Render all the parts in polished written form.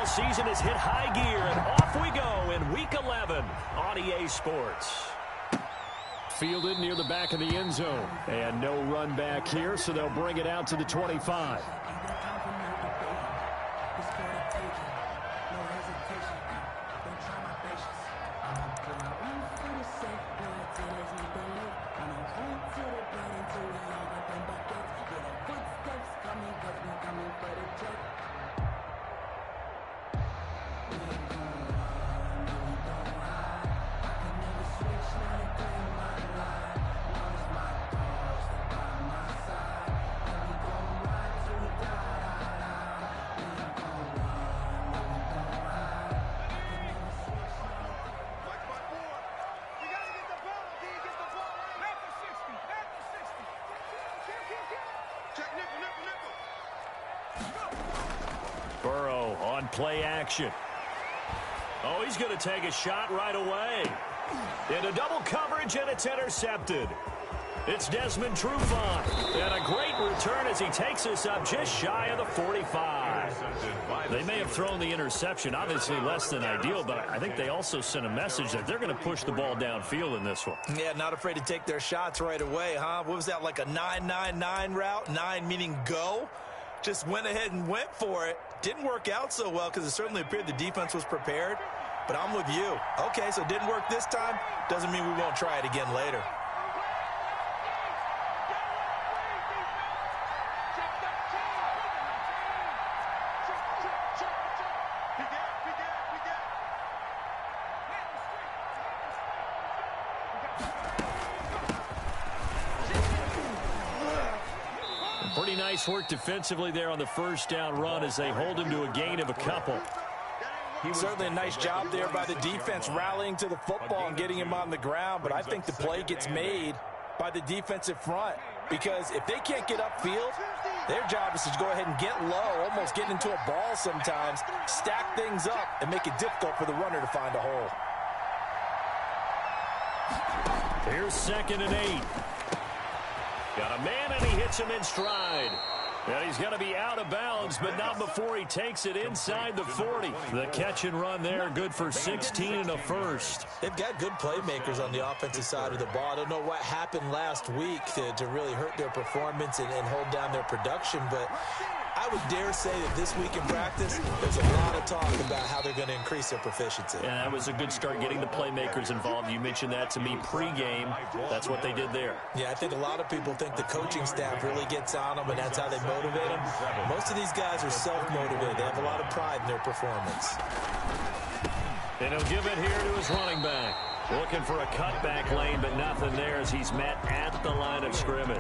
football season has hit high gear, and off we go in Week 11 on EA Sports. Fielded near the back of the end zone. And no run back here, so they'll bring it out to the 25. Burrow on play action. Oh, he's going to take a shot right away. Into double coverage, and it's intercepted. It's Desmond Trufant. And a great return as he takes us up just shy of the 45. They may have thrown the interception, obviously less than ideal, but I think they also sent a message that they're going to push the ball downfield in this one. Yeah, not afraid to take their shots right away, huh? What was that, like a 9-9-9 route? 9 meaning go? Just went ahead and went for it. Didn't work out so well because it certainly appeared the defense was prepared. But I'm with you. Okay, so it didn't work this time. Doesn't mean we won't try it again later. Pretty nice work defensively there on the first down run as they hold him to a gain of a couple. Certainly a nice job there by the defense rallying to the football and getting him on the ground, but I think the play gets made by the defensive front because if they can't get upfield, their job is to go ahead and get low, almost get into a ball sometimes, stack things up, and make it difficult for the runner to find a hole. Here's 2nd and 8. Got a man, and he hits him in stride. And he's going to be out of bounds, but not before he takes it inside the 40. The catch and run there, good for 16 and a first. They've got good playmakers on the offensive side of the ball. I don't know what happened last week to really hurt their performance and hold down their production, but I would dare say that this week in practice, there's a lot of talk about how they're going to increase their proficiency. Yeah, that was a good start getting the playmakers involved. You mentioned that to me pregame. That's what they did there. Yeah, I think a lot of people think the coaching staff really gets on them, and that's how they motivate them. Most of these guys are self-motivated. They have a lot of pride in their performance. And he'll give it here to his running back. Looking for a cutback lane, but nothing there as he's met at the line of scrimmage.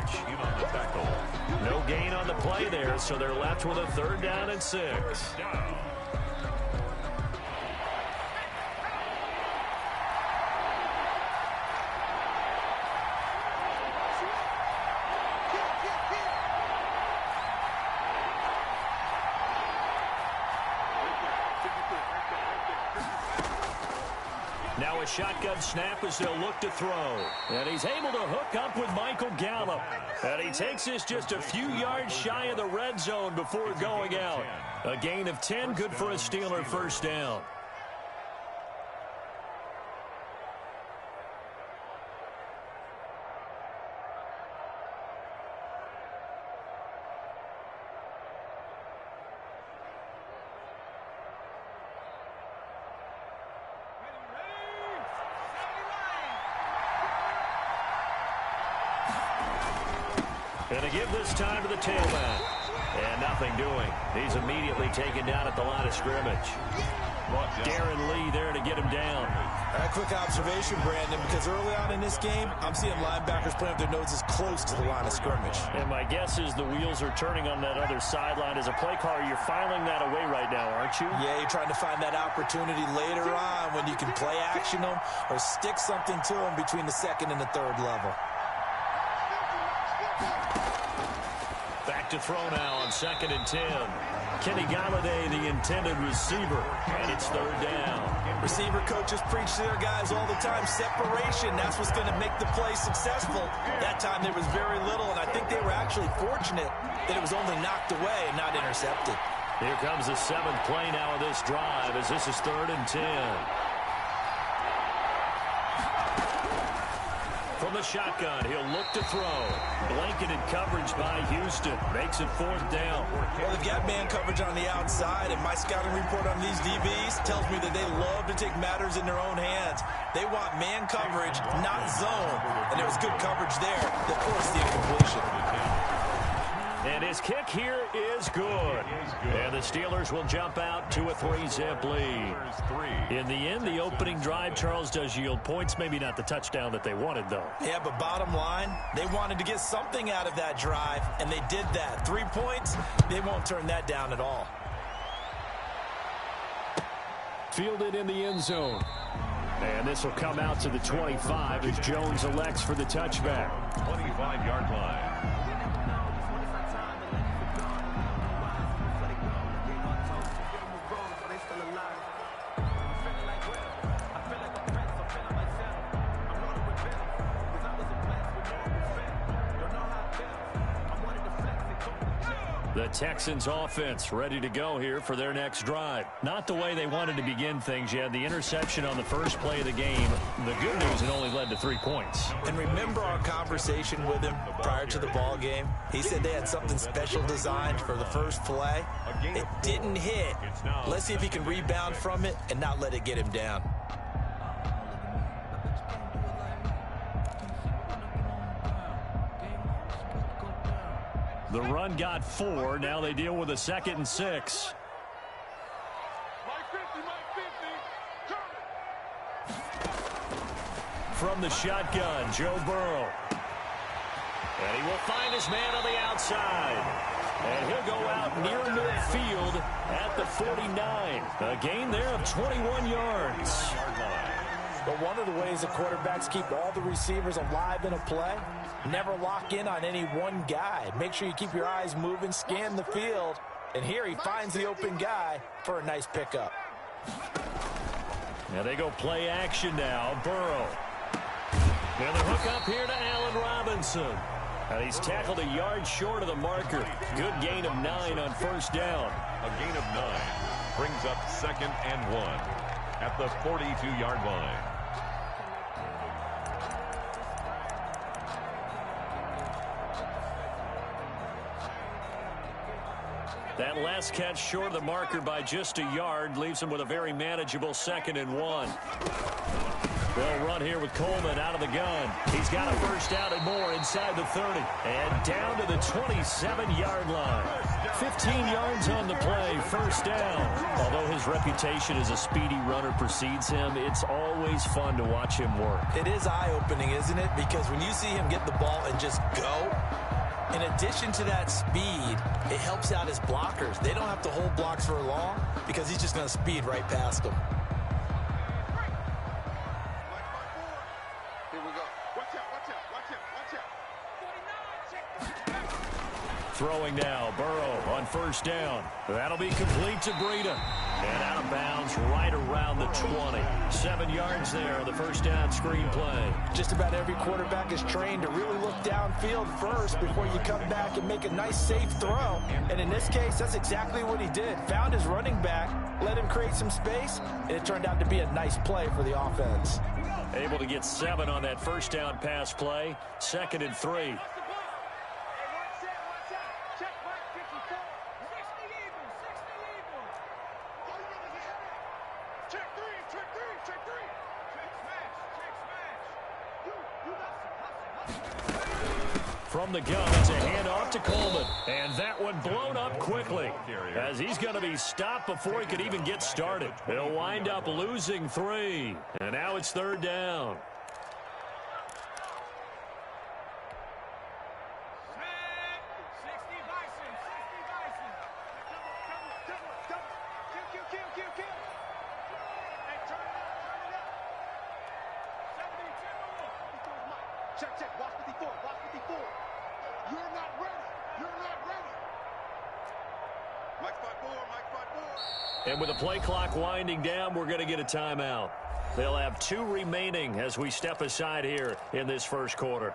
No gain on the play there, so they're left with a 3rd down and 6. Now a shotgun snap as they'll look to throw. And he's able to hook up with Michael Gallup. And he takes this just a few yards shy of the red zone before going out. A gain of 10, good for a Steeler 1st down. And to give this time to the tailback. And nothing doing. He's immediately taken down at the line of scrimmage. Darren Lee there to get him down. A quick observation, Brandon, because early on in this game, I'm seeing linebackers playing with their noses close to the line of scrimmage. And my guess is the wheels are turning on that other sideline. As a play caller, you're filing that away right now, aren't you? Yeah, you're trying to find that opportunity later on when you can play action them or stick something to them between the 2nd and the 3rd level. Back to throw now on 2nd and 10. Kenny Galladay, the intended receiver, and it's 3rd down. Receiver coaches preach to their guys all the time. Separation, that's what's going to make the play successful. That time there was very little, and I think they were actually fortunate that it was only knocked away and not intercepted. Here comes the 7th play now of this drive as this is 3rd and 10. From the shotgun, he'll look to throw. Blanketed coverage by Houston. Makes it 4th down. Well, they've got man coverage on the outside, and my scouting report on these DBs tells me that they love to take matters in their own hands. They want man coverage, not zone. And there was good coverage there that forced the incompletion. And his kick here is good. And the Steelers will jump out to a 3-zip lead. In the end, the opening drive, Charles, does yield points. Maybe not the touchdown that they wanted, though. Yeah, but bottom line, they wanted to get something out of that drive, and they did that. 3 points, they won't turn that down at all. Fielded in the end zone. And this will come out to the 25 as Jones elects for the touchback. 25-yard line. The Texans offense ready to go here for their next drive. Not the way they wanted to begin things. You had the interception on the first play of the game. The good news, it only led to 3 points. And remember our conversation with him prior to the ball game? He said they had something special designed for the first play. It didn't hit. Let's see if he can rebound from it and not let it get him down. The run got 4. Now they deal with a 2nd and 6. From the shotgun, Joe Burrow. And he will find his man on the outside. And he'll go out near midfield at the 49. A gain there of 21 yards. But one of the ways the quarterbacks keep all the receivers alive in a play, never lock in on any one guy. Make sure you keep your eyes moving, scan the field. And here he finds the open guy for a nice pickup. Now they go play action now. Burrow. And the hook up here to Allen Robinson. And he's tackled a yard short of the marker. Good gain of 9 on first down. A gain of 9 brings up 2nd and 1 at the 42-yard line. That last catch short of the marker by just a yard leaves him with a very manageable 2nd and 1. They'll run here with Coleman out of the gun. He's got a first down and more inside the 30. And down to the 27-yard line. 15 yards on the play, first down. Although his reputation as a speedy runner precedes him, it's always fun to watch him work. It is eye-opening, isn't it? Because when you see him get the ball and just go, in addition to that speed, it helps out his blockers. They don't have to hold blocks for long because he's just going to speed right past them. Throwing now, Burrow on first down. That'll be complete to Breida. And out of bounds right around the 20. 7 yards there on the first down screen play. Just about every quarterback is trained to really look downfield first before you come back and make a nice, safe throw. And in this case, that's exactly what he did. Found his running back, let him create some space, and it turned out to be a nice play for the offense. Able to get 7 on that first down pass play. 2nd and 3. From the gun, it's a handoff to Coleman. And that one blown up quickly as he's going to be stopped before he could even get started. They'll wind up losing 3. And now it's 3rd down. Check. Watch 54. Watch 54. You're not ready. You're not ready. Mike 5-4. Mike 5-4. And with the play clock winding down, we're going to get a timeout. They'll have 2 remaining as we step aside here in this first quarter.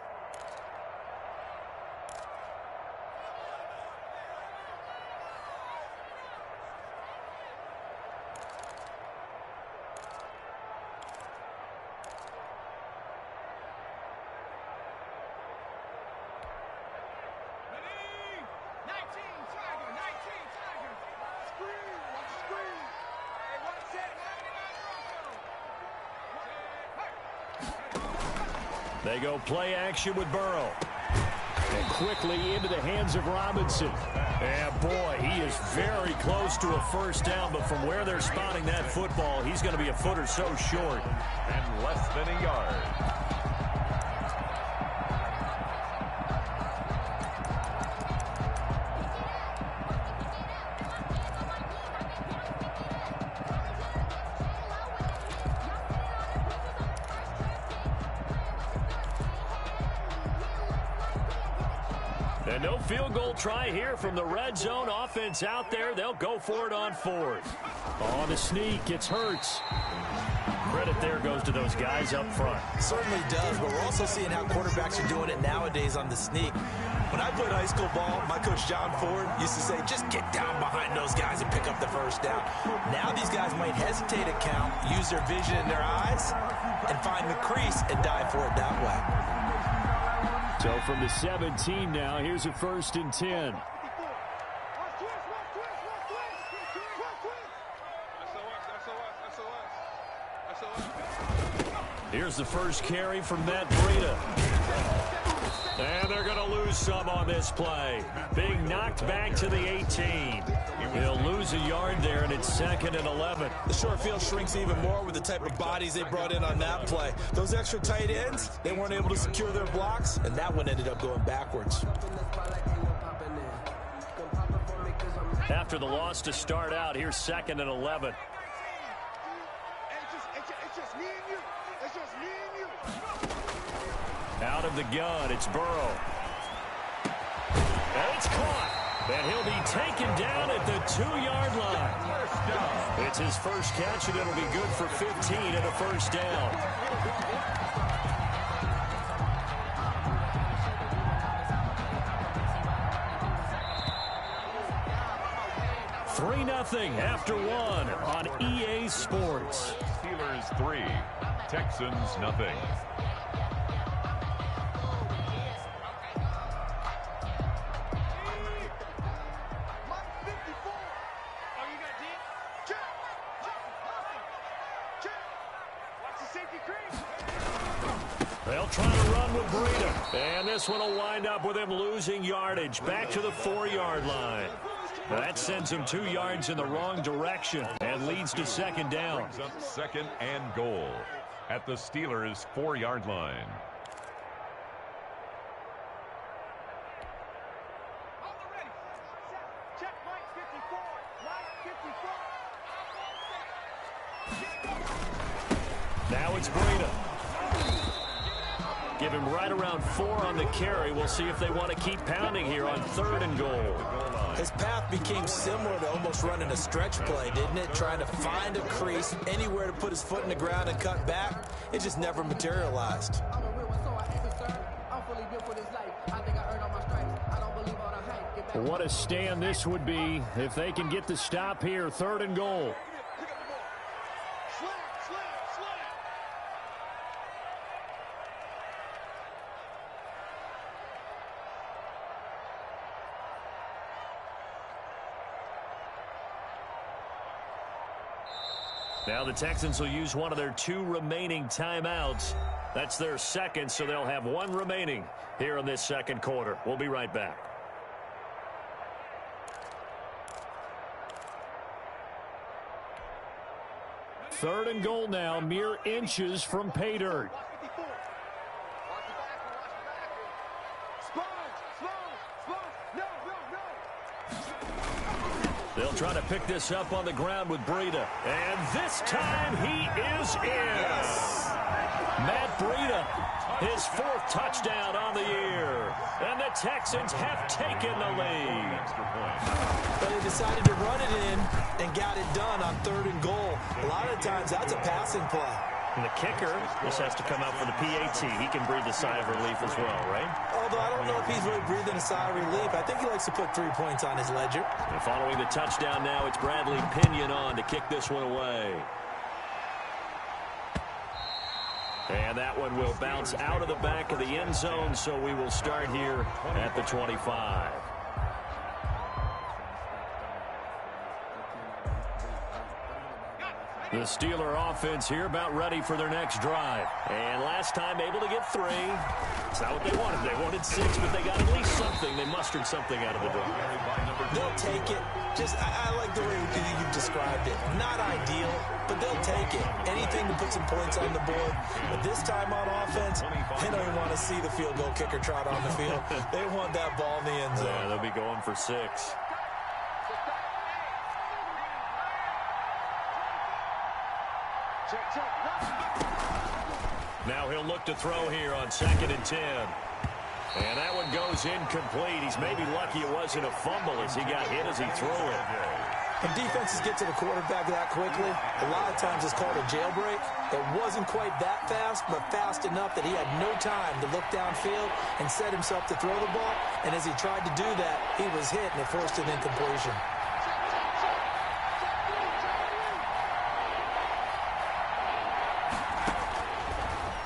They go play action with Burrow. And quickly into the hands of Robinson. And boy, he is very close to a first down, but from where they're spotting that football, he's going to be a foot or so short. And less than a yard. And no field goal try here from the red zone. Offense out there. They'll go for it on fourth. On the sneak, it's Hurts. Credit there goes to those guys up front. Certainly does, but we're also seeing how quarterbacks are doing it nowadays on the sneak. When I played high school ball, my coach John Ford used to say, just get down behind those guys and pick up the first down. Now these guys might hesitate at count, use their vision in their eyes, and find the crease and dive for it that way. So from the 17 now, here's a 1st and 10. Here's the first carry from Matt Breida. And they're going to lose some on this play. Being knocked back to the 18. He'll lose a yard there, and it's 2nd and 11. The short field shrinks even more with the type of bodies they brought in on that play. Those extra tight ends, they weren't able to secure their blocks, and that one ended up going backwards. After the loss to start out, here's 2nd and 11. Out of the gun, it's Burrow. And it's caught. And he'll be taken down at the 2-yard line. It's his first catch, and it'll be good for 15 and a first down. Nothing after one on EA Sports. Steelers 3, Texans nothing. They'll try to run with Breida. And this one will wind up with him losing yardage back to the 4-yard line. That sends him 2 yards in the wrong direction and leads to 2nd down. Brings up 2nd and goal at the Steelers' 4-yard line. Now it's Breida. Give him right around 4 on the carry. We'll see if they want to keep pounding here on 3rd and goal. His path became similar to almost running a stretch play, didn't it? Trying to find a crease, anywhere to put his foot in the ground and cut back. It just never materialized. What a stand this would be if they can get the stop here. 3rd and goal. Now the Texans will use one of their 2 remaining timeouts. That's their 2nd, so they'll have 1 remaining here in this 2nd quarter. We'll be right back. Third and goal now, mere inches from pay dirt. They'll try to pick this up on the ground with Breida. And this time he is in. Matt Breida, his 4th touchdown on the year. And the Texans have taken the lead. But they decided to run it in and got it done on 3rd and goal. A lot of times that's a passing play. And the kicker just has to come out for the PAT. He can breathe a sigh of relief as well, right? Although I don't know if he's really breathing a sigh of relief. I think he likes to put 3 points on his ledger. And following the touchdown now, it's Bradley Pinion on to kick this one away. And that one will bounce out of the back of the end zone, so we will start here at the 25. The Steeler offense here about ready for their next drive. And last time able to get 3. It's not what they wanted. They wanted 6, but they got at least something. They mustered something out of the drive. They'll take it. I like the way you described it. Not ideal, but they'll take it. Anything to put some points on the board. But this time on offense, they don't even want to see the field goal kicker trot on the field. They want that ball in the end zone. Yeah, they'll be going for 6. Now he'll look to throw here on 2nd and 10. And that one goes incomplete. He's maybe lucky it wasn't a fumble as he got hit as he threw it. When defenses get to the quarterback that quickly, a lot of times it's called a jailbreak. It wasn't quite that fast, but fast enough that he had no time to look downfield and set himself to throw the ball. And as he tried to do that, he was hit and it forced an incompletion.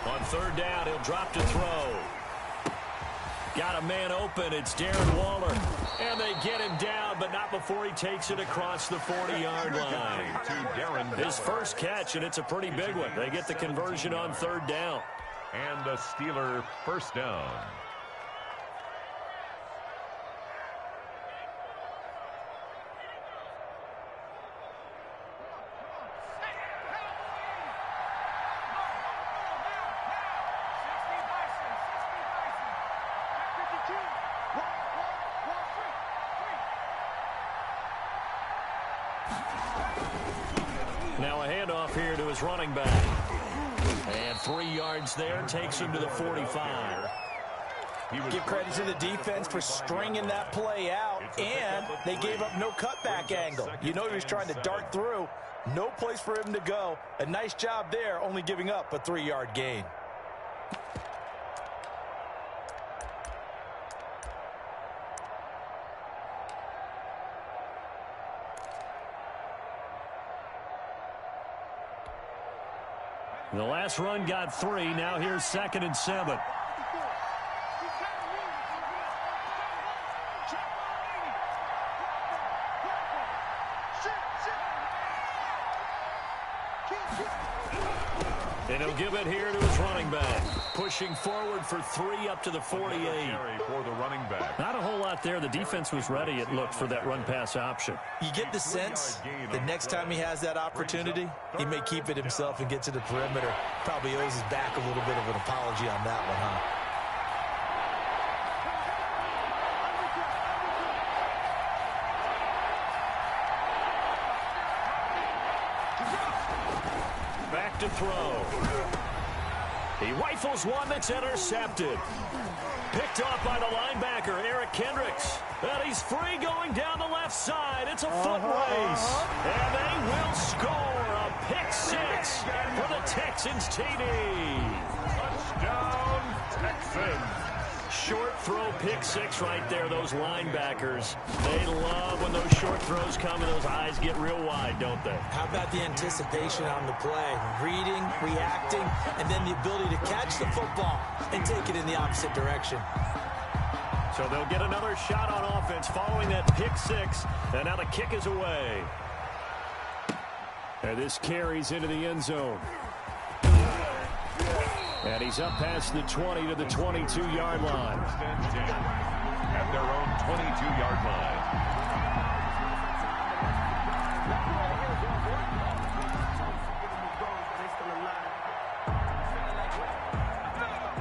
On 3rd down, he'll drop to throw. Got a man open. It's Darren Waller. And they get him down, but not before he takes it across the 40-yard line. His first catch, and it's a pretty big one. They get the conversion on 3rd down. And a Steeler first down. Now a handoff here to his running back. And 3 yards there, takes him to the 45. Give credit to the defense for stringing that play out, and they gave up no cutback angle. You know he was trying to dart through. No place for him to go. A nice job there, only giving up a 3-yard gain. The last run got 3. Now here's 2nd and 7. And he'll give it here to his running back. Pushing forward for 3 up to the 48. For the running back. Not a whole lot there. The defense was ready, it looked, for that run-pass option. You get the sense that next time he has that opportunity, he may keep it himself and get to the perimeter. Probably owes his back a little bit of an apology on that one, huh? Back to throw. He rifles one that's intercepted. Picked off by the linebacker, Eric Kendricks. And he's free going down the left side. It's a foot race. And they will score a pick 6 for the Texans TD. Touchdown, Texans. Short throw pick 6 right there, those linebackers. They love when those short throws come and those eyes get real wide, don't they? How about the anticipation on the play? Reading, reacting, and then the ability to catch the football and take it in the opposite direction. So they'll get another shot on offense following that pick 6, and now the kick is away. And this carries into the end zone. And he's up past the 20 to the 22-yard line. At their own 22-yard line.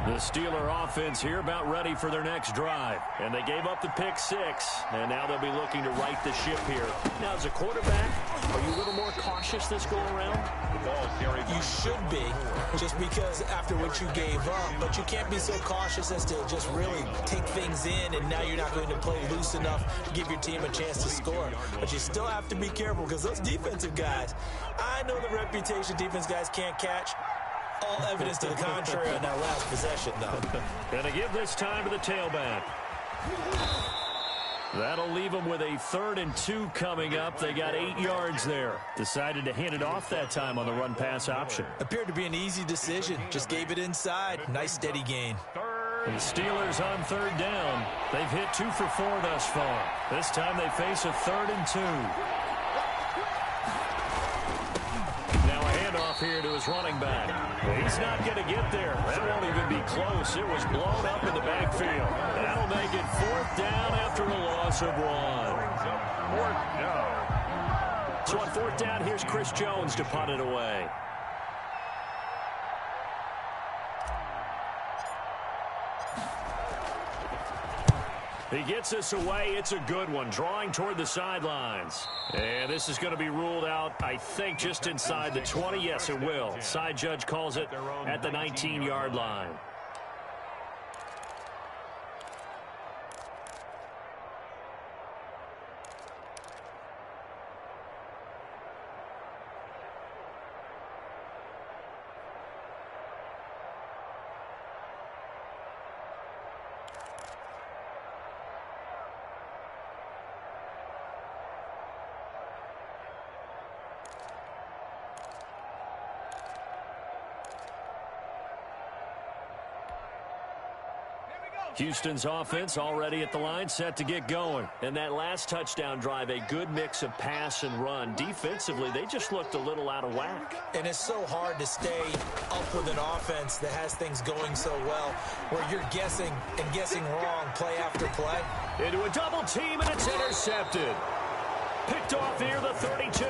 The Steeler offense here about ready for their next drive. And they gave up the pick 6, and now they'll be looking to right the ship here. Now, as a quarterback, are you a little more cautious this go around? The ball carried. You should be, just because after what you gave up, but you can't be so cautious as to just really take things in, and now you're not going to play loose enough to give your team a chance to score. But you still have to be careful, because those defensive guys, I know the reputation defense guys can't catch. All evidence to the contrary on that last possession, though. Going to give this time to the tailback. That'll leave them with a 3rd and 2 coming up. They got 8 yards there. Decided to hand it off that time on the run-pass option. Appeared to be an easy decision. Just gave it inside. Nice steady gain. And the Steelers on 3rd down. They've hit 2 for 4 thus far. This time they face a 3rd and 2. Now his running back. He's not going to get there. That won't even be close. It was blown up in the backfield. That'll make it 4th down after a loss of 1. 4th down. So on 4th down, here's Chris Jones to punt it away. He gets us away. It's a good one. Drawing toward the sidelines. And this is going to be ruled out, I think, just inside the 20. Yes, it will. Side judge calls it at the 19-yard line. Houston's offense already at the line, set to get going. And that last touchdown drive, a good mix of pass and run. Defensively, they just looked a little out of whack. And it's so hard to stay up with an offense that has things going so well, where you're guessing and guessing wrong play after play. Into a double team, and it's intercepted. Picked off near the 32.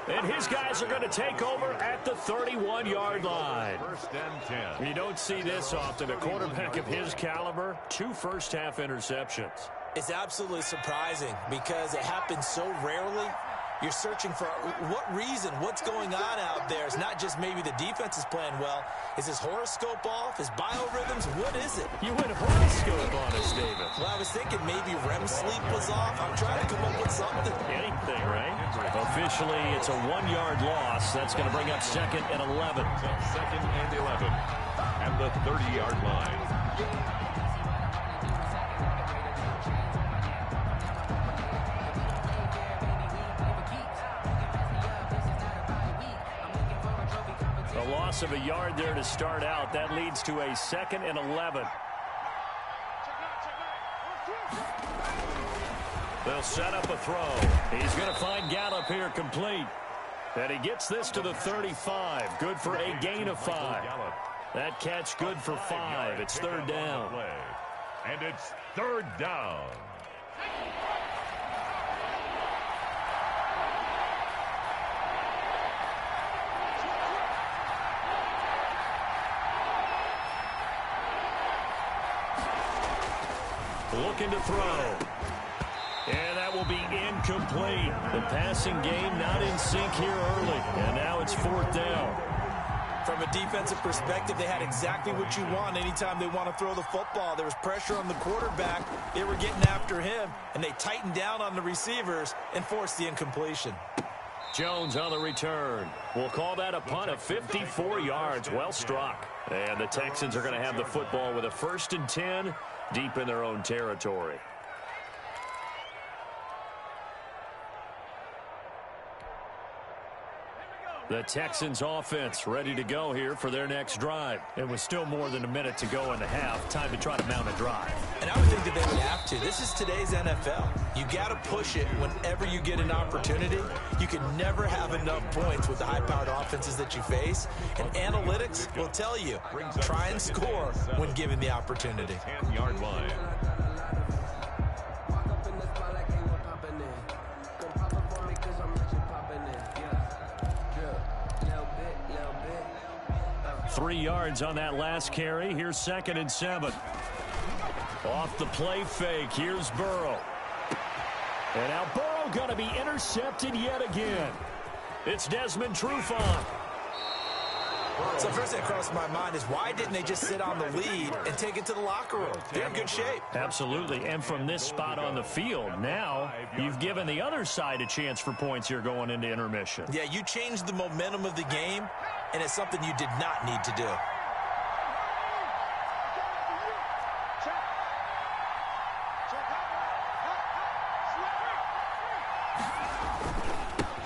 And his guys are going to take over at the 31-yard line. 1st and 10. You don't see this often. A quarterback of his caliber, 2 first-half interceptions. It's absolutely surprising because it happens so rarely. You're searching for what reason, what's going on out there. It's not just maybe the defense is playing well. Is his horoscope off? His biorhythms? What is it? You went horoscope on us, David. Well, I was thinking maybe REM sleep was off. I'm trying to come up with something. Anything, right? Officially, it's a 1-yard loss. That's going to bring up 2nd and 11. 2nd and 11 at the 30-yard line. A loss of a yard there to start out. That leads to a 2nd and 11. They'll set up a throw. He's going to find Gallup here complete. And he gets this to the 35. Good for a gain of 5. That catch good for 5. It's 3rd down. And it's 3rd down. Looking to throw. And that will be incomplete. The passing game not in sync here early. And now it's 4th down. From a defensive perspective, they had exactly what you want anytime they want to throw the football. There was pressure on the quarterback. They were getting after him, and they tightened down on the receivers and forced the incompletion. Jones on the return. We'll call that a punt of 54 yards. Well struck. And the Texans are going to have the football with a 1st and 10 deep in their own territory. The Texans offense ready to go here for their next drive. It was still more than a minute to go in the half. Time to try to mount a drive. And I would think that they would have to. This is today's NFL. You got to push it whenever you get an opportunity. You can never have enough points with the high-powered offenses that you face. And analytics will tell you, try and score when given the opportunity. 10-yard line. Three yards on that last carry. Here's 2nd and 7. Off the play fake. Here's Burrow. And now Burrow going to be intercepted yet again. It's Desmond Trufant. So first thing that crossed my mind is why didn't they just sit on the lead and take it to the locker room? They're in good shape. Absolutely. And from this spot on the field, now you've given the other side a chance for points here going into intermission. Yeah, you changed the momentum of the game, and it's something you did not need to do.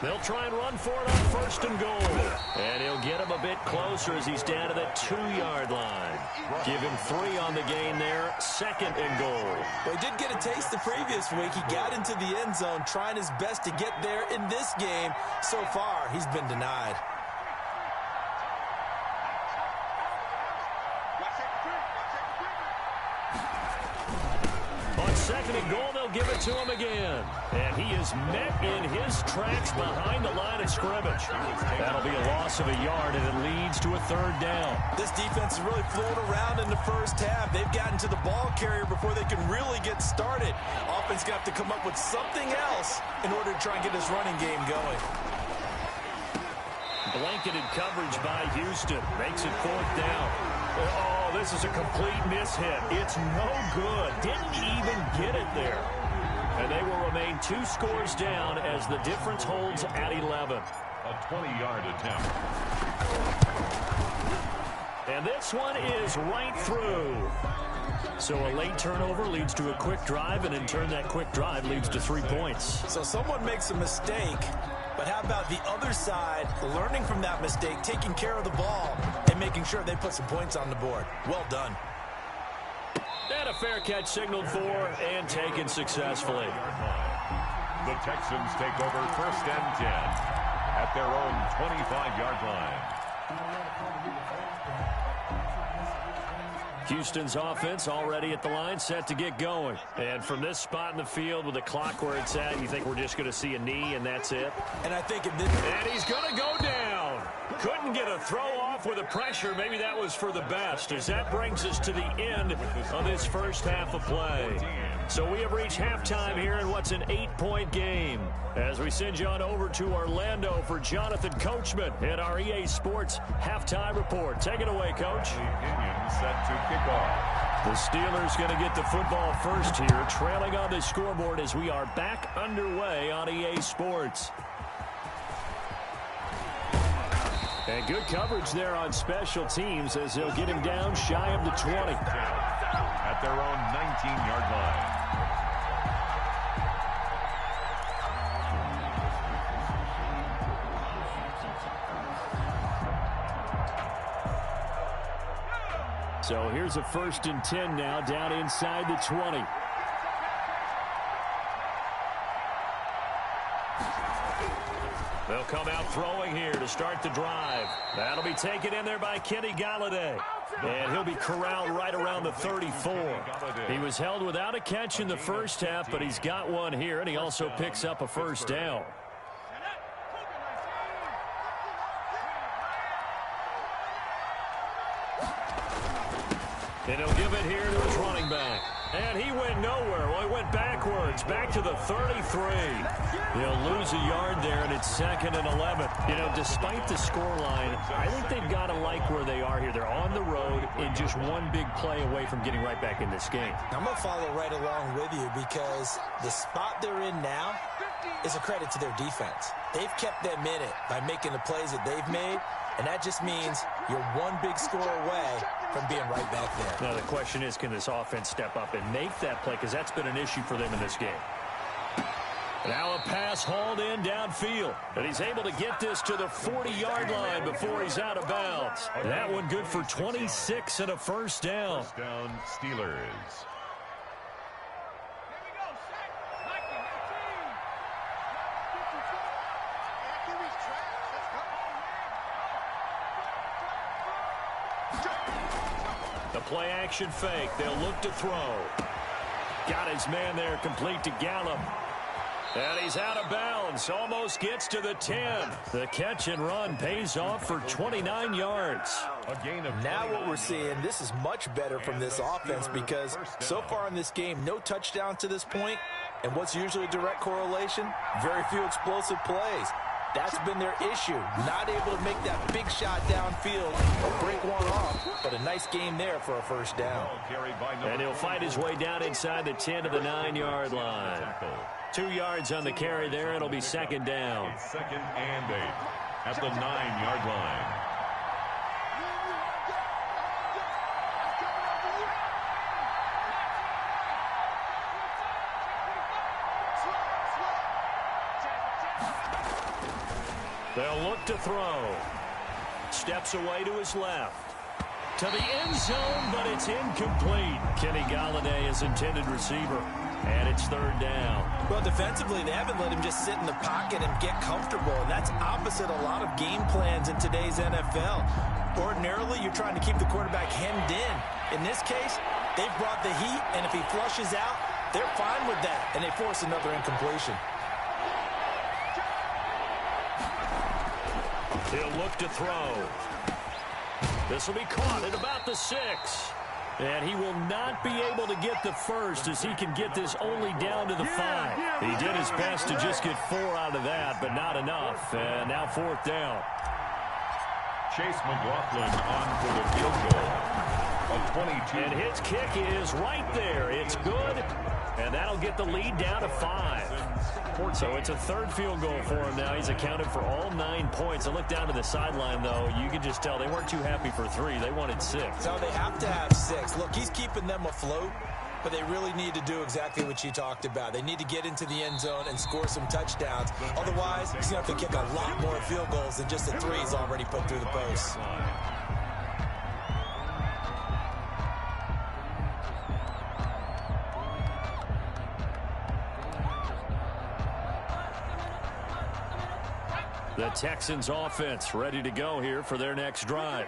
They'll try and run for it on 1st and goal. And he'll get him a bit closer as he's down to the 2-yard line. Give him 3 on the gain there. 2nd and goal. Well, he did get a taste the previous week. He got into the end zone trying his best to get there in this game. So far, he's been denied. second and goal, they'll give it to him again. And he is met in his tracks behind the line of scrimmage. That'll be a loss of a yard, and it leads to a third down. This defense is really flown around in the first half. They've gotten to the ball carrier before they can really get started. Offense going to have to come up with something else in order to try and get this running game going. Blanketed coverage by Houston. Makes it fourth down. Oh, this is a complete mishit. It's no good. Didn't even get it there. And they will remain 2 scores down as the difference holds at 11. A 20-yard attempt. And this one is right through. So a late turnover leads to a quick drive, and in turn that quick drive leads to 3 points. So someone makes a mistake, but how about the other side learning from that mistake, taking care of the ball, and making sure they put some points on the board? Well done. And a fair catch signaled for and taken successfully. The Texans take over 1st and 10 at their own 25-yard line. Houston's offense already at the line, set to get going. And from this spot in the field with the clock where it's at, you think we're just going to see a knee and that's it? And I think in this... And he's going to go down. Couldn't get a throw off with the pressure. Maybe that was for the best, as that brings us to the end of this first half of play. So we have reached halftime here in what's an 8-point game. As we send you on over to Orlando for Jonathan Coachman in our EA Sports halftime report. Take it away, Coach. The Indians set to kick off. The Steelers going to get the football first here, trailing on the scoreboard as we are back underway on EA Sports. And good coverage there on special teams as they'll get him down shy of the 20. At their own 19-yard line. So here's a 1st and 10 now, down inside the 20. They'll come out throwing here to start the drive. That'll be taken in there by Kenny Galladay. And he'll be corralled right around the 34. He was held without a catch in the first half, but he's got one here, and he also picks up a first down. And he'll give it here to his running back. And he went nowhere. Well, he went backwards, back to the 33. He'll lose a yard there, and it's 2nd and 11. You know, despite the scoreline, I think they've got to like where they are here. They're on the road and just one big play away from getting right back in this game. I'm going to follow right along with you because the spot they're in now is a credit to their defense. They've kept them in it by making the plays that they've made, and that just means you're one big score away from being right back there. Now, the question is, can this offense step up and make that play? Because that's been an issue for them in this game. Now a pass hauled in downfield. But he's able to get this to the 40-yard line before he's out of bounds. That one good for 26 and a first down. First down, Steelers. The play action fake. They'll look to throw. Got his man there, complete to Gallup. And he's out of bounds. Almost gets to the 10. The catch and run pays off for 29 yards. A gain of now what we're seeing, this is much better from this offense because so far in this game, no touchdown to this point. And what's usually a direct correlation? Very few explosive plays. That's been their issue. Not able to make that big shot downfield or break one off. But a nice game there for a first down. And he'll fight his way down inside the 10 to the 9-yard line. 2 yards on the carry there. It'll be 2nd down. 2nd and 8 at the 9-yard line. They'll look to throw. Steps away to his left. To the end zone, but it's incomplete. Kenny Galladay is intended receiver. And it's 3rd down. Well, defensively, they haven't let him just sit in the pocket and get comfortable. And that's opposite a lot of game plans in today's NFL. Ordinarily, you're trying to keep the quarterback hemmed in. In this case, they've brought the heat, and if he flushes out, they're fine with that, and they force another incompletion. He'll look to throw. This will be caught at about the 6. And he will not be able to get the first as he can get this only down to the 5. He did his best to just get 4 out of that, but not enough. And now 4th down. Chase McLaughlin on for the field goal. A 22. And his kick is right there. It's good. And that'll get the lead down to 5. So it's a 3rd field goal for him now. He's accounted for all 9 points. I look down to the sideline, though. You can just tell they weren't too happy for 3. They wanted 6. So they have to have 6. Look, he's keeping them afloat, but they really need to do exactly what you talked about. They need to get into the end zone and score some touchdowns. Otherwise, he's going to have to kick a lot more field goals than just the 3 he's already put through the post. The Texans offense ready to go here for their next drive.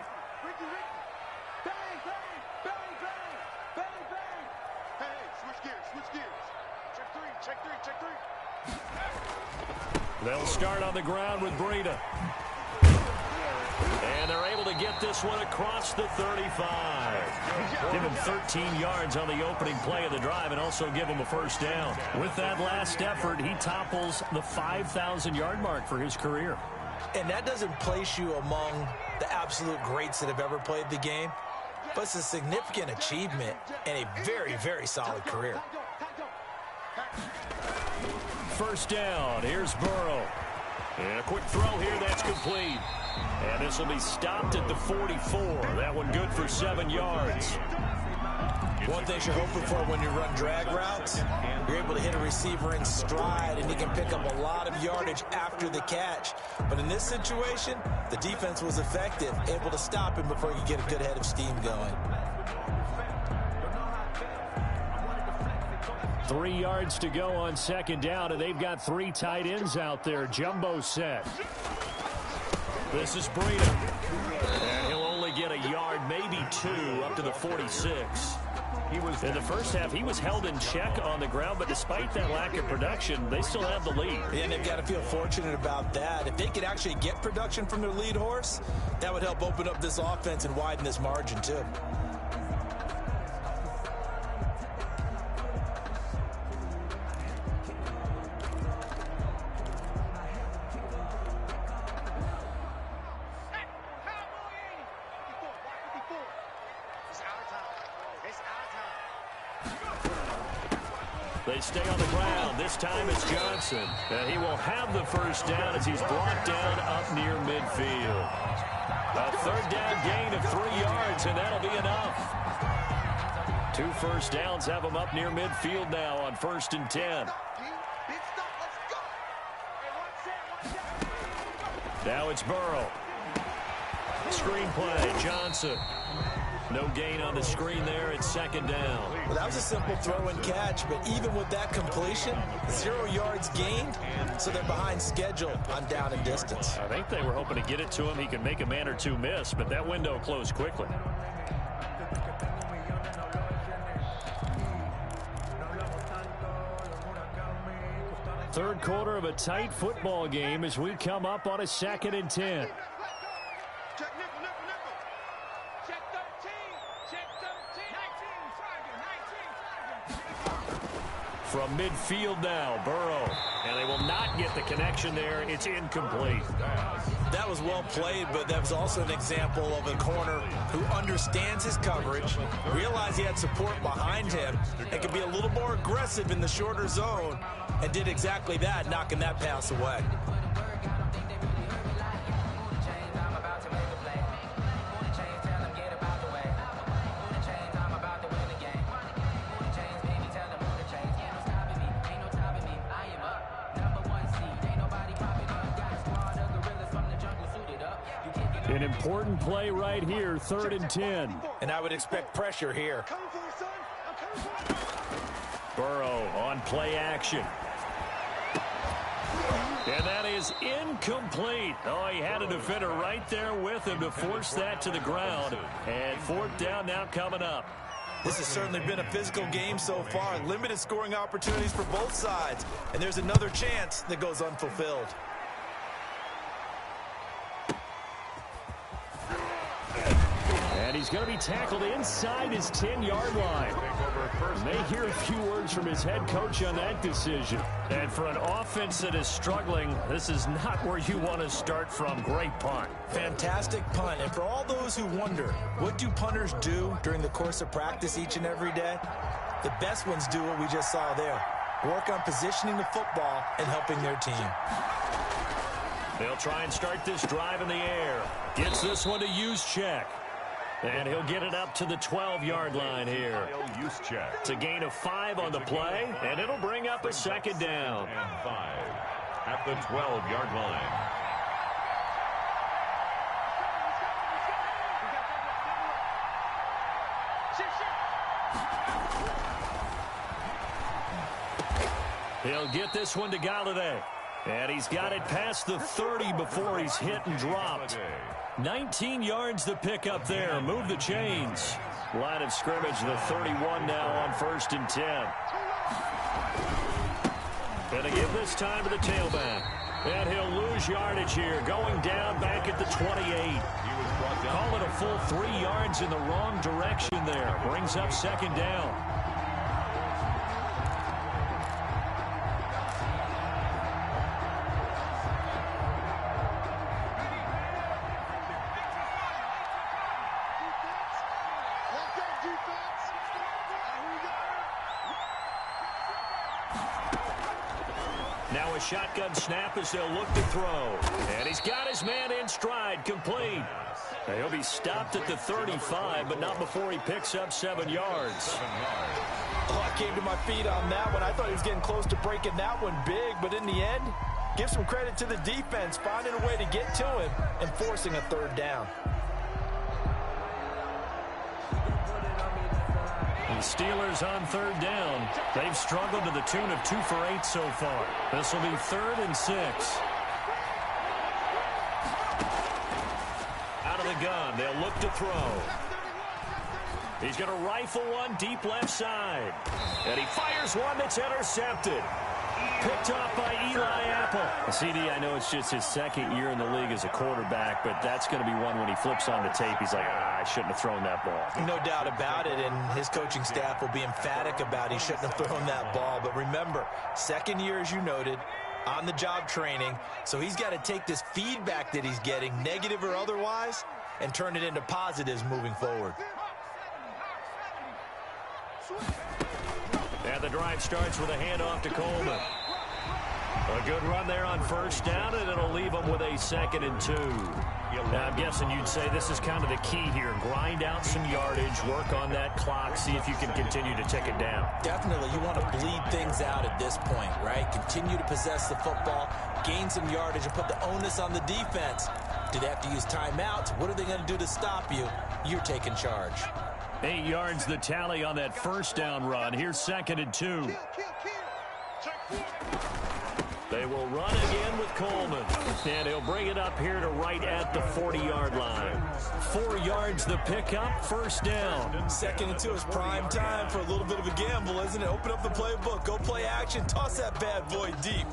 They'll start on the ground with Breida. And they're able to get this one across the 35. Give him 13 yards on the opening play of the drive and also give him a first down. With that last effort, he topples the 5,000-yard mark for his career. And that doesn't place you among the absolute greats that have ever played the game, but it's a significant achievement and a very, very solid career. First down. Here's Burrow. And a quick throw here. That's complete. And this will be stopped at the 44. That one good for 7 yards. One thing you're hoping for when you run drag routes, you're able to hit a receiver in stride, and he can pick up a lot of yardage after the catch. But in this situation, the defense was effective, able to stop him before he could get a good head of steam going. 3 yards to go on second down, and they've got 3 tight ends out there. Jumbo set. This is Breida. And he'll only get a yard, maybe 2, up to the 46. In the first half, he was held in check on the ground, but despite that lack of production, they still have the lead. And they've got to feel fortunate about that. If they could actually get production from their lead horse, that would help open up this offense and widen this margin, too. They stay on the ground. This time it's Johnson. And he will have the first down as he's brought down up near midfield. A 3rd down gain of 3 yards, and that'll be enough. 2 first downs have him up near midfield now on 1st and 10. Now it's Burrow. Screen play, Johnson. No gain on the screen there. It's 2nd down. Well, that was a simple throw and catch, but even with that completion, 0 yards gained, so they're behind schedule on down and distance. I think they were hoping to get it to him. He could make a man or 2 miss, but that window closed quickly. Third quarter of a tight football game as we come up on a 2nd and 10. From midfield now, Burrow. And they will not get the connection there. It's incomplete. That was well played, but that was also an example of a corner who understands his coverage, realized he had support behind him, and could be a little more aggressive in the shorter zone, and did exactly that, knocking that pass away. An important play right here, 3rd and 10. And I would expect pressure here. Burrow on play action. And that is incomplete. Oh, he had a defender right there with him to force that to the ground. And 4th down now coming up. This has certainly been a physical game so far. Limited scoring opportunities for both sides. And there's another chance that goes unfulfilled. And he's going to be tackled inside his 10-yard line. May hear a few words from his head coach on that decision. And for an offense that is struggling, this is not where you want to start from. Great punt. Fantastic punt. And for all those who wonder, what do punters do during the course of practice each and every day? The best ones do what we just saw there. Work on positioning the football and helping their team. They'll try and start this drive in the air. Gets this one to Juszczyk. And he'll get it up to the 12-yard line here. It's a gain of 5 on the play, and it'll bring up a second down. And 5 at the 12-yard line. He'll get this one to Galladay. And he's got it past the 30 before he's hit and dropped. 19 yards to pick up there. Move the chains. Line of scrimmage, the 31 now on 1st and 10. Going to give this time to the tailback. And he'll lose yardage here. Going down back at the 28. Call it a full 3 yards in the wrong direction there. Brings up second down. Now a shotgun snap as they'll look to throw. And he's got his man in stride, complete. Now he'll be stopped at the 35, but not before he picks up 7 yards. Oh, I came to my feet on that one. I thought he was getting close to breaking that one big, but in the end, give some credit to the defense, finding a way to get to him and forcing a 3rd down. The Steelers on 3rd down. They've struggled to the tune of 2 for 8 so far. This will be 3rd and 6. Out of the gun, they'll look to throw. He's going to rifle one deep left side. And he fires one that's intercepted. Picked off by Eli Apple. CD, I know it's just his 2nd year in the league as a quarterback, but that's going to be one when he flips on the tape. He's like, I shouldn't have thrown that ball. No doubt about it, and his coaching staff will be emphatic about he shouldn't have thrown that ball. But remember, 2nd year, as you noted, on-the-job training, so he's got to take this feedback that he's getting, negative or otherwise, and turn it into positives moving forward. And the drive starts with a handoff to Coleman. A good run there on 1st down, and it'll leave them with a 2nd and 2. Now, I'm guessing you'd say this is kind of the key here. Grind out some yardage, work on that clock, see if you can continue to tick it down. Definitely. You want to bleed things out at this point, right? Continue to possess the football, gain some yardage, and put the onus on the defense. Do they have to use timeouts? What are they going to do to stop you? You're taking charge. 8 yards the tally on that 1st down run. Here's 2nd and 2. They will run again with Coleman. And he'll bring it up here to right at the 40-yard line. 4 yards the pickup, 1st down. 2nd and 2 is prime time for a little bit of a gamble, isn't it? Open up the playbook, go play action, toss that bad boy deep.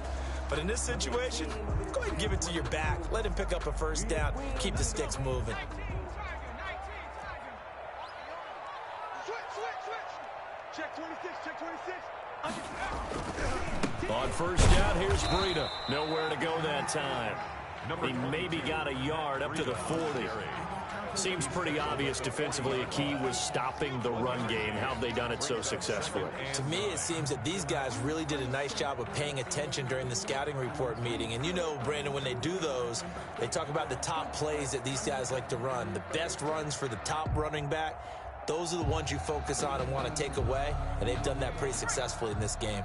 But in this situation, go ahead and give it to your back. Let him pick up a 1st down. Keep the sticks moving. Check 26, check 26. On 1st down, here's Breida. Nowhere to go that time. He maybe got a yard up to the 40. Seems pretty obvious defensively a key was stopping the run game. How have they done it so successfully? To me, it seems that these guys really did a nice job of paying attention during the scouting report meeting. And you know, Brandon, when they do those, they talk about the top plays that these guys like to run. The best runs for the top running back. Those are the ones you focus on and want to take away, and they've done that pretty successfully in this game.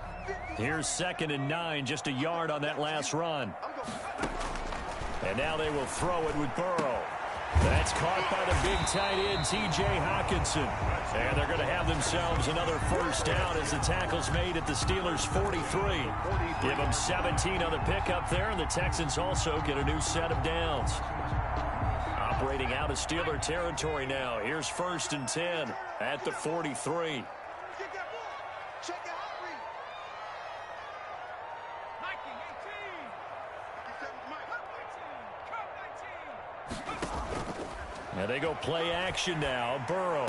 Here's 2nd and 9, just a yard on that last run. And now they will throw it with Burrow. That's caught by the big tight end, T.J. Hockenson. And they're going to have themselves another 1st down as the tackle's made at the Steelers' 43. Give them 17 on the pickup there, and the Texans also get a new set of downs. operating out of Steeler territory now. Here's 1st and 10 at the 43. And they go play action now. Burrow.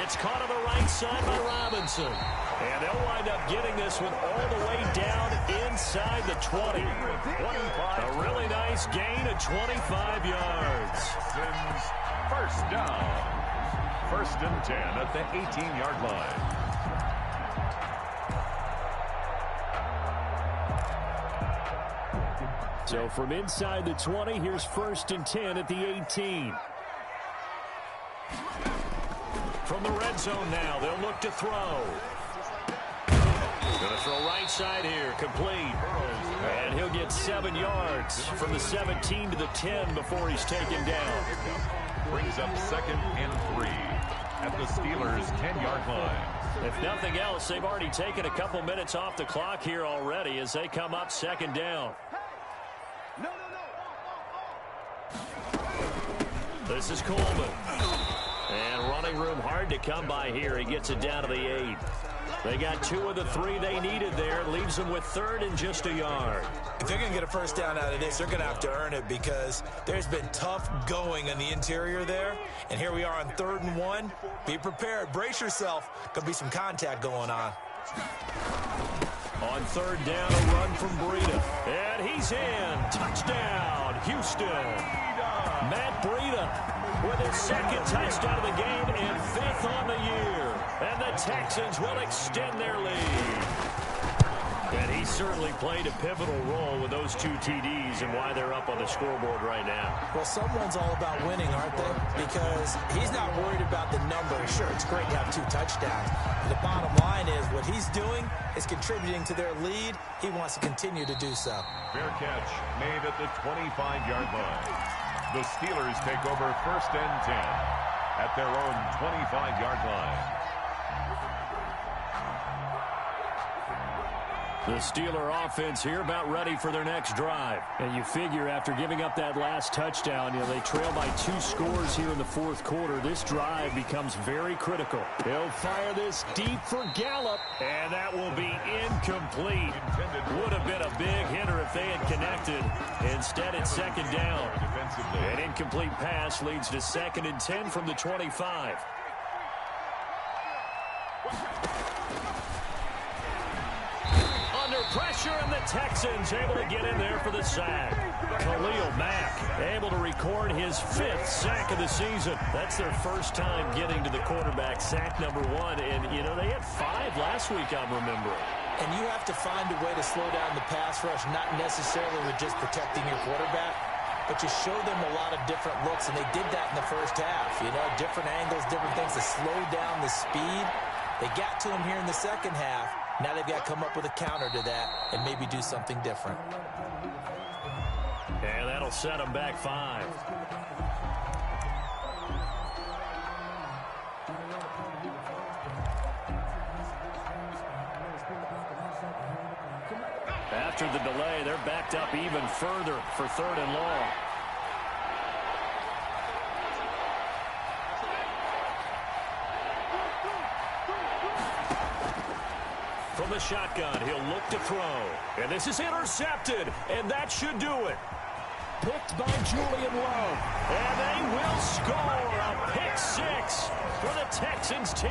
It's caught on the right side by Robinson. And they'll wind up getting this one all the way down inside the 20. A really nice gain of 25 yards. First down. 1st and 10 at the 18-yard line. So from inside the 20, here's 1st and 10 at the 18. From the red zone now, they'll look to throw. Going to throw right side here, complete. And he'll get 7 yards from the 17 to the 10 before he's taken down. Brings up 2nd and 3 at the Steelers' 10-yard line. If nothing else, they've already taken a couple minutes off the clock here already as they come up 2nd down. This is Coleman. And running room hard to come by here. He gets it down to the 8. They got 2 of the 3 they needed there. Leaves them with 3rd and just a yard. If they're going to get a first down out of this, they're going to have to earn it because there's been tough going on the interior there. And here we are on 3rd and 1. Be prepared. Brace yourself. Going to be some contact going on. On 3rd down, a run from Breida. And he's in. Touchdown, Houston. Matt Breida with his 2nd touchdown of the game and 5th on the year. And the Texans will extend their lead. And he certainly played a pivotal role with those 2 TDs and why they're up on the scoreboard right now. Well, someone's all about winning, aren't they? Because he's not worried about the number. Sure, it's great to have 2 touchdowns. But the bottom line is what he's doing is contributing to their lead. He wants to continue to do so. Fair catch made at the 25-yard line. The Steelers take over 1st and 10 at their own 25-yard line. The Steeler offense here about ready for their next drive. And you figure after giving up that last touchdown, they trail by 2 scores here in the 4th quarter. This drive becomes very critical. He'll fire this deep for Gallup, and that will be incomplete. Would have been a big hitter if they had connected. Instead, it's 2nd down. An incomplete pass leads to 2nd and 10 from the 25. Pressure, and the Texans able to get in there for the sack. Khalil Mack able to record his 5th sack of the season. That's their first time getting to the quarterback, sack number 1. And, they had 5 last week, I'm remembering. And you have to find a way to slow down the pass rush, not necessarily with just protecting your quarterback, but you show them a lot of different looks, and they did that in the first half. Different angles, different things to slow down the speed. They got to him here in the second half. Now they've got to come up with a counter to that and maybe do something different. And that'll set them back 5. After the delay, they're backed up even further for 3rd and long. From the shotgun, he'll look to throw. And this is intercepted, and that should do it. Picked by Julian Love. And they will score a pick 6 for the Texans TD.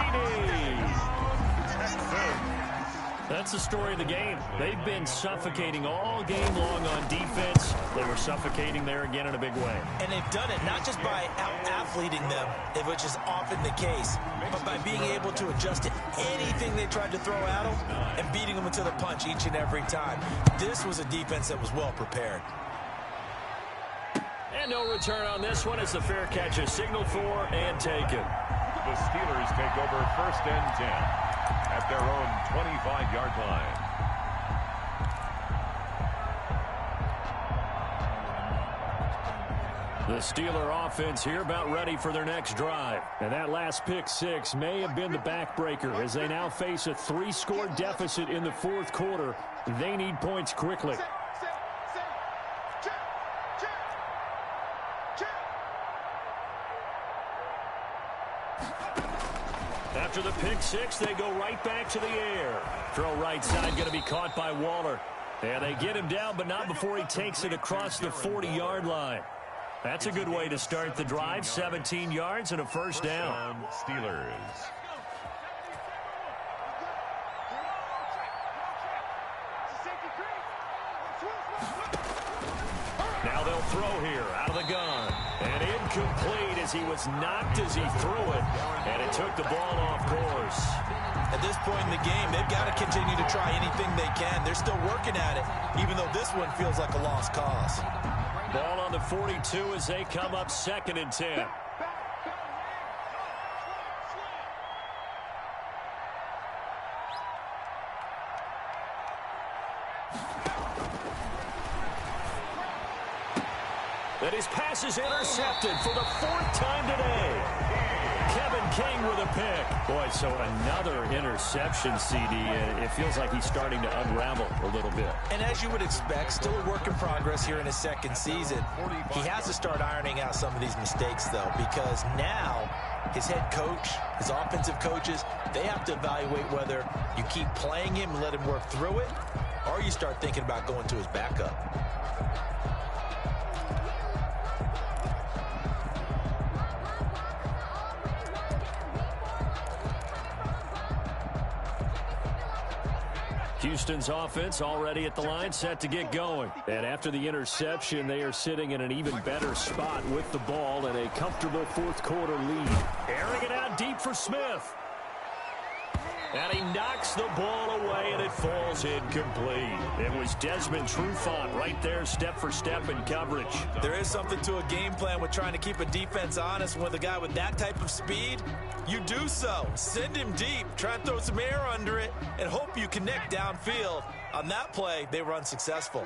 That's the story of the game. They've been suffocating all game long on defense. They were suffocating there again in a big way. And they've done it not just by out-athleting them, which is often the case, but by being able to adjust to anything they tried to throw at them and beating them into the punch each and every time. This was a defense that was well prepared. And no return on this one as the fair catch is signaled for and taken. The Steelers take over 1st and 10 at their own 25-yard line. The Steeler offense here about ready for their next drive. And that last pick 6 may have been the backbreaker as they now face a 3-score deficit in the 4th quarter. They need points quickly. After the pick six, they go right back to the air. Throw right side going to be caught by Waller. And they get him down, but not before he takes it across the 40-yard line. That's a good way to start the drive. 17 yards and a first down. Steelers. Now they'll throw here out of the gun. And incomplete as he was knocked as he threw it. And it took the ball off course. At this point in the game, they've got to continue to try anything they can. They're still working at it, even though this one feels like a lost cause. Ball on the 42 as they come up 2nd and 10. And his pass is intercepted for the 4th time today. Kevin King with a pick. Boy, so another interception, CD. It feels like he's starting to unravel a little bit. And as you would expect, still a work in progress here in his 2nd season. He has to start ironing out some of these mistakes, though, because now his head coach, his offensive coaches, they have to evaluate whether you keep playing him and let him work through it, or you start thinking about going to his backup. Houston's offense already at the line, set to get going. And after the interception, they are sitting in an even better spot with the ball and a comfortable 4th quarter lead. Airing it out deep for Smith. And he knocks the ball away, and it falls incomplete. It was Desmond Trufant right there, step for step in coverage. There is something to a game plan with trying to keep a defense honest. With a guy with that type of speed, you do so. Send him deep, try and throw some air under it, and hope you connect downfield. On that play, they were unsuccessful.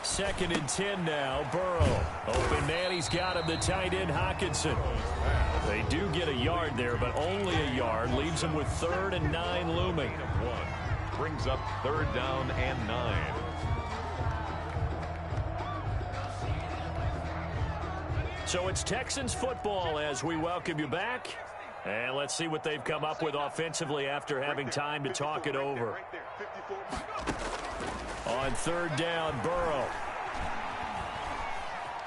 2nd and 10 now, Burrow. Open man, he's got him, the tight end, Hockenson. They do get a yard there, but only a yard. Leaves them with 3rd and 9 looming. Brings up 3rd down and 9. So it's Texans football as we welcome you back. And let's see what they've come up with offensively after having time to talk it over. On 3rd down, Burrow.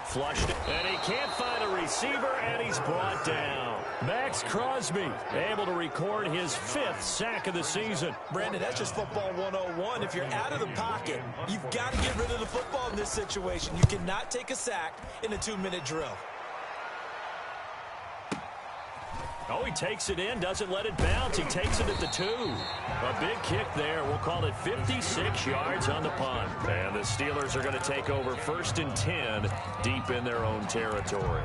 Flushed it, and he can't find a receiver, and he's brought down. Max Crosby able to record his 5th sack of the season. Brandon, that's just football 101. If you're out of the pocket, you've got to get rid of the football in this situation. You cannot take a sack in a 2-minute drill. Oh, he takes it in, doesn't let it bounce. He takes it at the 2. A big kick there. We'll call it 56 yards on the punt. And the Steelers are going to take over 1st and 10 deep in their own territory.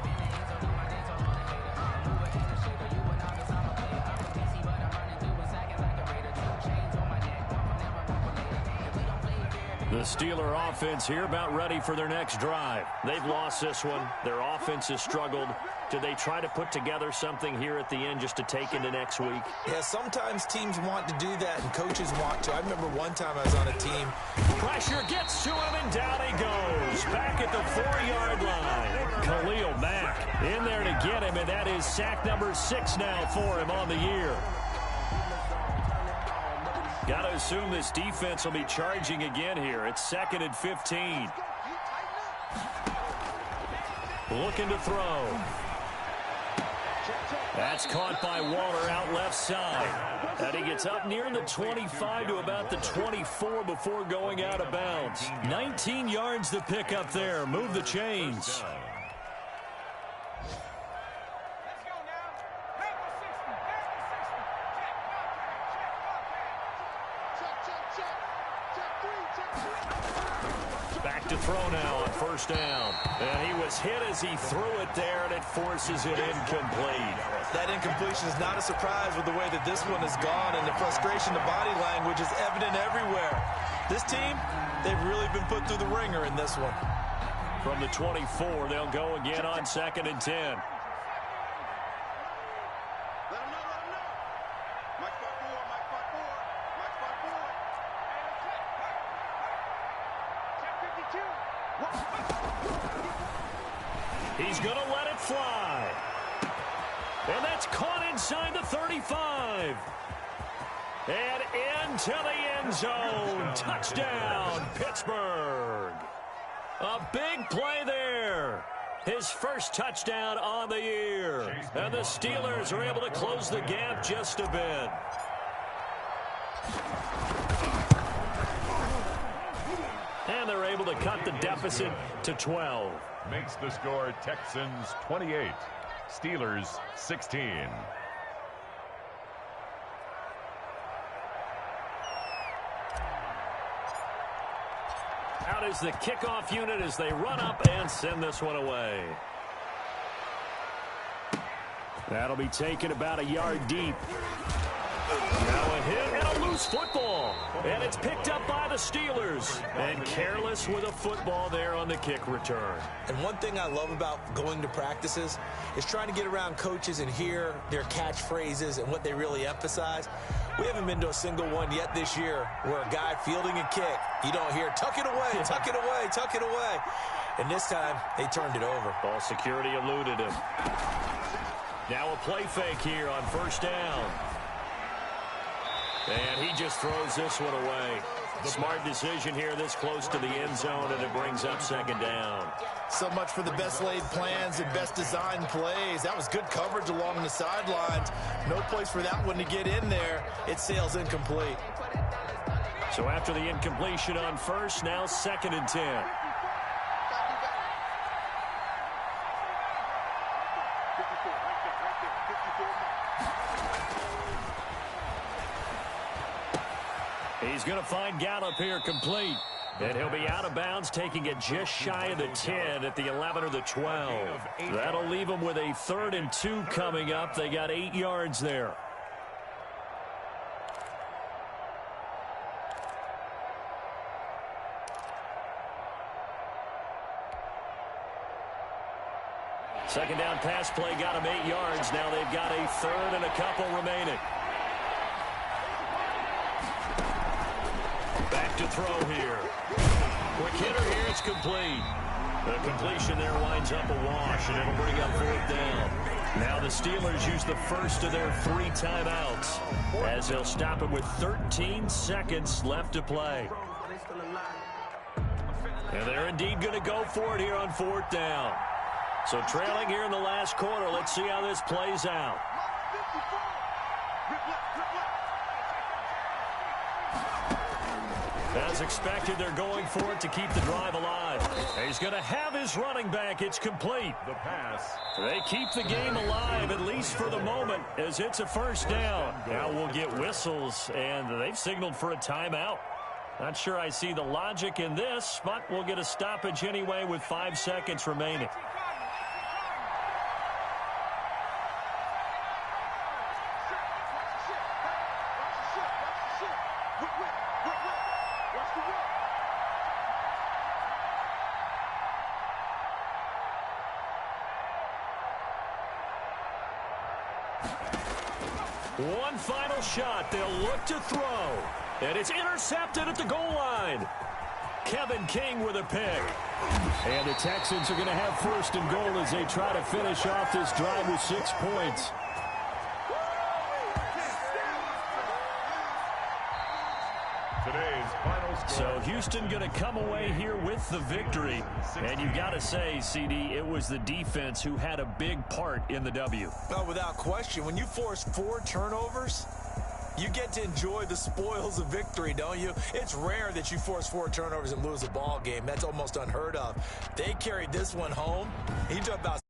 The Steeler offense here about ready for their next drive. They've lost this one. Their offense has struggled. Do they try to put together something here at the end just to take into next week? Yeah, sometimes teams want to do that and coaches want to. I remember one time I was on a team. Pressure gets to him and down he goes. Back at the 4-yard line. Khalil Mack in there to get him, and that is sack number 6 now for him on the year. Got to assume this defense will be charging again here. It's 2nd and 15. Looking to throw. That's caught by Waller out left side. And he gets up near the 25 to about the 24 before going out of bounds. 19 yards to pick up there. Move the chains. Back to throw now on 1st down. And he was hit as he threw it there, and it forces it incomplete. That incompletion is not a surprise with the way that this one has gone, and the frustration, the body language is evident everywhere. This team, they've really been put through the ringer in this one. From the 24, they'll go again on 2nd and 10. He's going to let it fly. And that's caught inside the 35. And into the end zone. Touchdown, Pittsburgh. A big play there. His first touchdown on the year. And the Steelers are able to close the gap just a bit. And they're able to cut the deficit to 12. Makes the score Texans 28, Steelers 16. Out is the kickoff unit as they run up and send this one away. That'll be taken about a yard deep. Now a hit and a loose football. And it's picked up by the Steelers. And careless with a football there on the kick return. And one thing I love about going to practices is trying to get around coaches and hear their catchphrases and what they really emphasize. We haven't been to a single one yet this year where a guy fielding a kick, you don't hear, tuck it away, tuck it away, tuck it away. And this time, they turned it over. Ball security eluded him. Now a play fake here on first down. And he just throws this one away. Smart decision here this close to the end zone, and it brings up second down. So much for the best laid plans and best designed plays. That was good coverage along the sidelines. No place for that one to get in there. It sails incomplete. So after the incompletion on first, now 2nd and 10. He's going to find Gallup here complete. And he'll be out of bounds, taking it just shy of the 10 at the 11 or the 12. That'll leave them with a 3rd and 2 coming up. They got 8 yards there. Second down pass play got them 8 yards. Now they've got a 3rd and a couple remaining. Back to throw here. Quick hitter here, it's complete. The completion there winds up a wash, and it'll bring up 4th down. Now the Steelers use the first of their 3 timeouts as they'll stop it with 13 seconds left to play. And they're indeed going to go for it here on 4th down. So trailing here in the last quarter, let's see how this plays out. As expected, they're going for it to keep the drive alive. He's going to have his running back. It's complete. The pass. They keep the game alive, at least for the moment, as it's a first down. Now we'll get whistles, and they've signaled for a timeout. Not sure I see the logic in this, but we'll get a stoppage anyway with 5 seconds remaining. One final shot. They'll look to throw. And it's intercepted at the goal line. Kevin King with a pick. And the Texans are going to have 1st and goal as they try to finish off this drive with 6 points. Today's final score. So Houston going to come away here with the victory. And you've got to say, CD, it was the defense who had a big part in the W. Oh, without question. When you force 4 turnovers, you get to enjoy the spoils of victory, don't you? It's rare that you force 4 turnovers and lose a ball game. That's almost unheard of. They carried this one home. He talked about